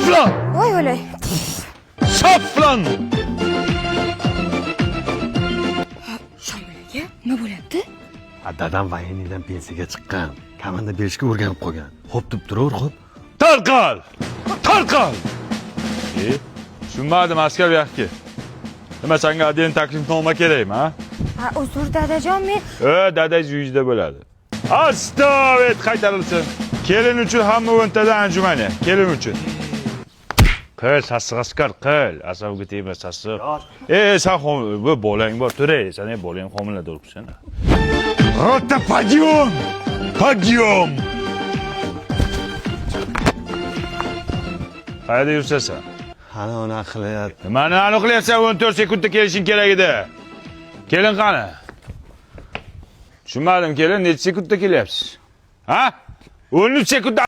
Soflan! Voy o'lay. Soflan! Shomil aka, nima bo'lyapti? Dadam voyinnidan pensiyaga chiqqan. Komanda berishga o'rganib qolgan. Xo'p deb turaver, xo'p. Tarqal! Tarqal! Tushunmadim askar bu yoqqa. Nima senga adin taklifnoma kerakmi, ha? Ha, uzr dadajon, men Dadangiz uyingizda bo'ladi. Astavet qaytarilsin. Kelin uchun hamma o'ntada anjumani. Kelin uchun. Qil, sassiq askar, qil. Asabga tegma, sassiq. Sen bu bolang bor, turay. Sen bolang homilador bo'lsan. Rota подъем! Подъем! Qayerda yursasan? Ana uni qilyapti. Nimani aniqlayapsan? 14 sekundda kelishing kerak edi. Kelin qani? Tushunmadim, kelin necha sekundda kelyapsiz? Ha? 13 sekundda